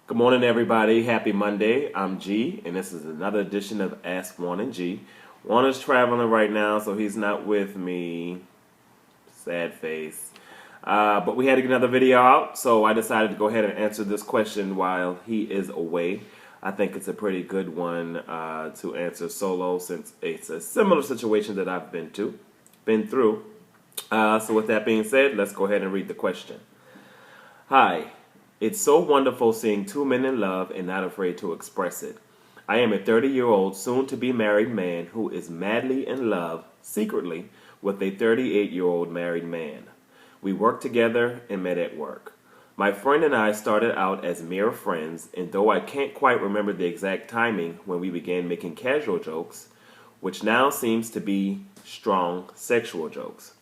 Good morning, everybody. Happy Monday. I'm G, and this is another edition of Ask Juan and G. Juan is traveling right now, so he's not with me. Sad face. But we had to get another video out, so I decided to go ahead and answer this question while he is away. I think it's a pretty good one to answer solo, since it's a similar situation that I've been through. So with that being said, let's go ahead and read the question. Hi. It's so wonderful seeing two men in love and not afraid to express it. I am a 30-year-old, soon-to-be married man who is madly in love, secretly, with a 38-year-old married man. We work together and met at work. My friend and I started out as mere friends, and though I can't quite remember the exact timing when we began making casual jokes, which now seems to be strong sexual jokes.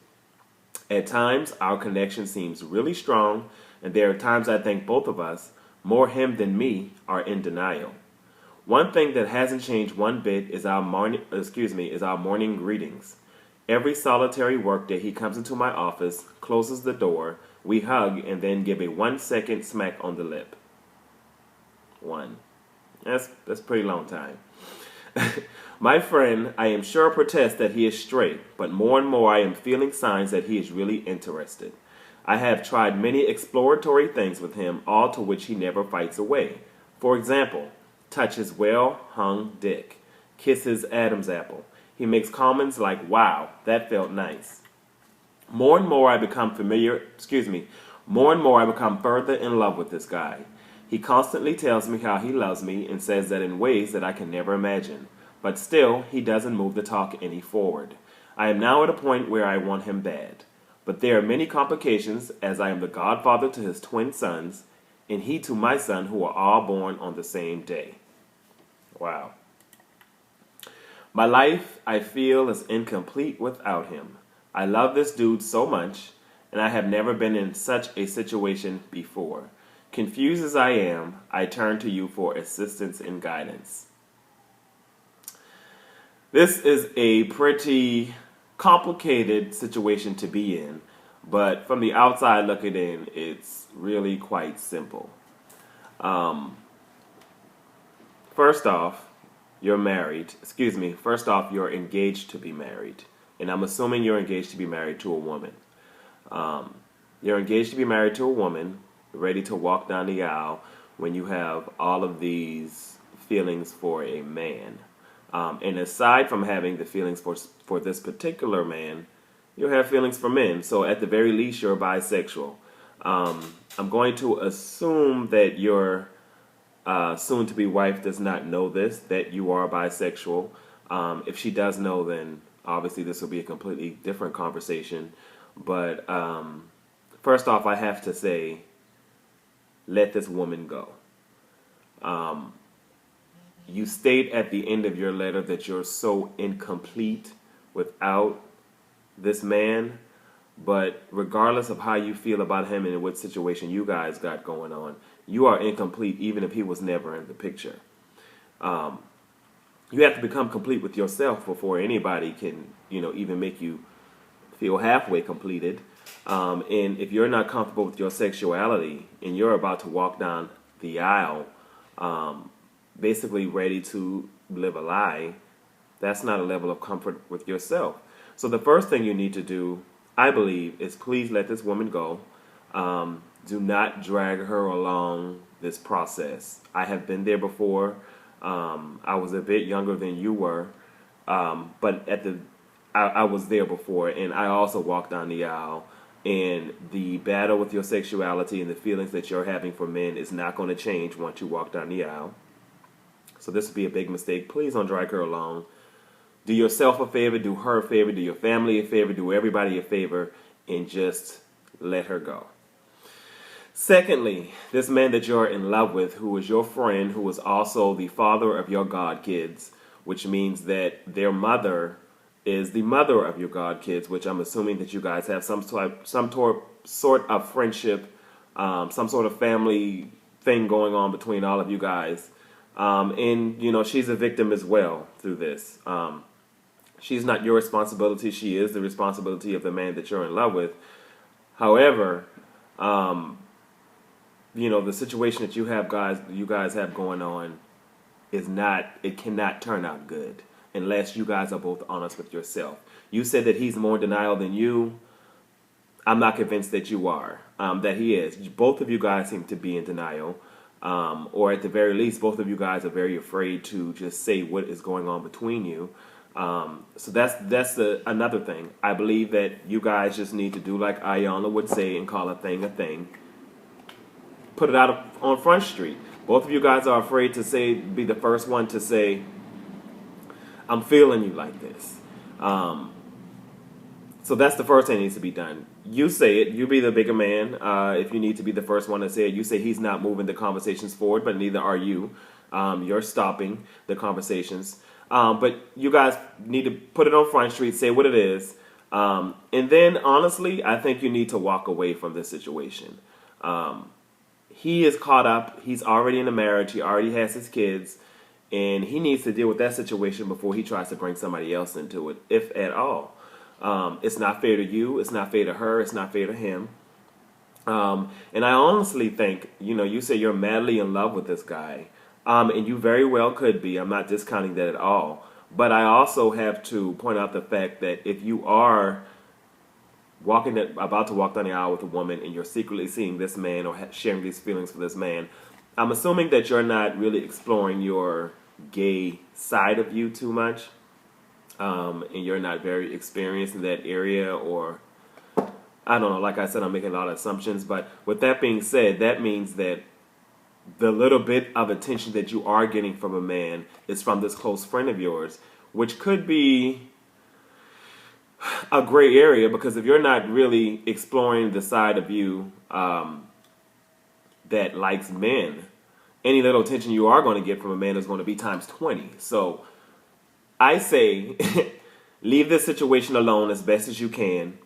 At times, our connection seems really strong, and there are times I think both of us, more him than me, are in denial. One thing that hasn't changed one bit is our morning greetings. Every solitary workday he comes into my office, closes the door, we hug, and then give a 1-second smack on the lip. One. That's a pretty long time. My friend, I am sure, protests that he is straight, but more and more I am feeling signs that he is really interested. I have tried many exploratory things with him, all to which he never fights away. For example, touch his well-hung dick, kiss his Adam's apple. He makes comments like, "Wow, that felt nice." More and more I become further in love with this guy. He constantly tells me how he loves me and says that in ways that I can never imagine. But still, he doesn't move the talk any forward. I am now at a point where I want him bad. But there are many complications, as I am the godfather to his twin sons, and he to my son, who are all born on the same day. Wow. My life, I feel, is incomplete without him. I love this dude so much, and I have never been in such a situation before. Confused as I am, I turn to you for assistance and guidance. This is a pretty complicated situation to be in, but from the outside looking in, it's really quite simple. First off, you're married. First off, you're engaged to be married. And I'm assuming you're engaged to be married to a woman. You're engaged to be married to a woman, ready to walk down the aisle when you have all of these feelings for a man. And aside from having the feelings for this particular man, you'll have feelings for men. So at the very least, you're bisexual. I'm going to assume that your soon-to-be wife does not know this, that you are bisexual. If she does know, then obviously this will be a completely different conversation. But first off, I have to say, let this woman go. You state at the end of your letter that you're so incomplete without this man, but regardless of how you feel about him and what situation you guys got going on, you are incomplete even if he was never in the picture. You have to become complete with yourself before anybody can, even make you feel halfway completed. And if you're not comfortable with your sexuality and you're about to walk down the aisle, basically ready to live a lie, that's not a level of comfort with yourself. So the first thing you need to do, I believe, is please let this woman go. Do not drag her along this process. I have been there before. I was a bit younger than you were, but I was there before, and I also walked down the aisle. And the battle with your sexuality and the feelings that you're having for men is not going to change once you walk down the aisle. So this would be a big mistake. Please don't drag her along. Do yourself a favor, do her a favor, do your family a favor, do everybody a favor, and just let her go. Secondly, this man that you're in love with, who is your friend, who is also the father of your god kids, which means that their mother is the mother of your god kids, which I'm assuming that you guys have some sort of friendship, some sort of family thing going on between all of you guys. And, she's a victim as well through this. She's not your responsibility. She is the responsibility of the man that you're in love with. However, the situation that you guys have going on it cannot turn out good unless you guys are both honest with yourself. You said that he's more in denial than you. I'm not convinced that you are, that he is. Both of you guys seem to be in denial, or at the very least, both of you guys are very afraid to just say what is going on between you. So that's another thing. I believe that you guys just need to do like Ayana would say and call a thing a thing. Put it out on Front Street. Both of you guys are afraid to be the first one to say, I'm feeling you like this. So that's the first thing that needs to be done. You say it. You be the bigger man. If you need to be the first one to say it, you say he's not moving the conversations forward, but neither are you. You're stopping the conversations. But you guys need to put it on Front Street, say what it is. And then, honestly, I think you need to walk away from this situation. He is caught up. He's already in a marriage. He already has his kids. And he needs to deal with that situation before he tries to bring somebody else into it, if at all. It's not fair to you. It's not fair to her. It's not fair to him. And I honestly think, you say you're madly in love with this guy. And you very well could be. I'm not discounting that at all. But I also have to point out the fact that if you are about to walk down the aisle with a woman and you're secretly seeing this man or sharing these feelings for this man, I'm assuming that you're not really exploring your gay side of you too much, and you're not very experienced in that area, or I don't know, like I said, I'm making a lot of assumptions, but with that being said, that means that the little bit of attention that you are getting from a man is from this close friend of yours, which could be a gray area, because if you're not really exploring the side of you that likes men, any little attention you are going to get from a man is going to be times 20. So I say leave this situation alone as best as you can.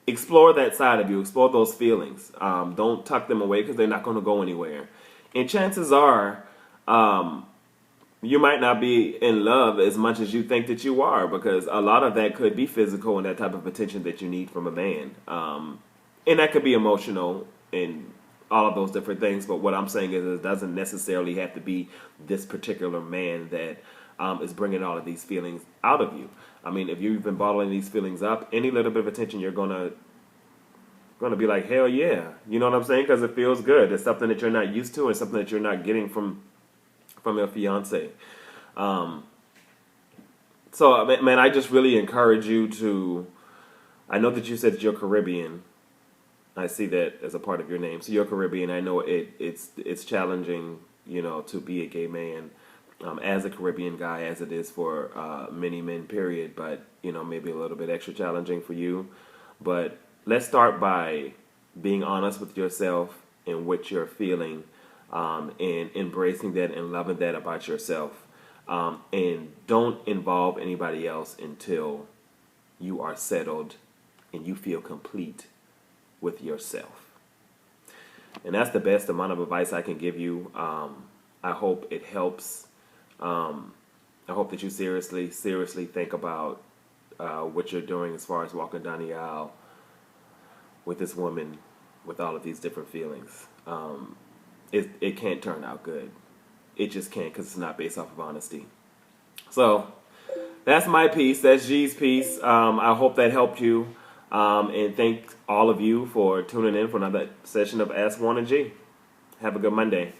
Explore that side of you. Explore those feelings. Don't tuck them away, because they're not going to go anywhere. And chances are you might not be in love as much as you think that you are, because a lot of that could be physical and that type of attention that you need from a man. And that could be emotional and all of those different things. But what I'm saying is it doesn't necessarily have to be this particular man that is bringing all of these feelings out of you. I mean, if you've been bottling these feelings up, any little bit of attention, you're gonna be like, hell yeah. You know what I'm saying? Because it feels good. It's something that you're not used to, and something that you're not getting from your fiance. So, man, I just really encourage you to. I know that you said you're Caribbean. I see that as a part of your name. So you're Caribbean. I know it's challenging, to be a gay man as a Caribbean guy, as it is for many men, period. But, maybe a little bit extra challenging for you. But let's start by being honest with yourself and what you're feeling, and embracing that and loving that about yourself. And don't involve anybody else until you are settled and you feel complete with yourself. And that's the best amount of advice I can give you. I hope it helps. I hope that you seriously think about what you're doing as far as walking down the aisle with this woman with all of these different feelings. It can't turn out good. It just can't, because it's not based off of honesty. So that's my piece. That's G's piece. I hope that helped you. And thank all of you for tuning in for another session of Ask Juan and Gee. Have a good Monday.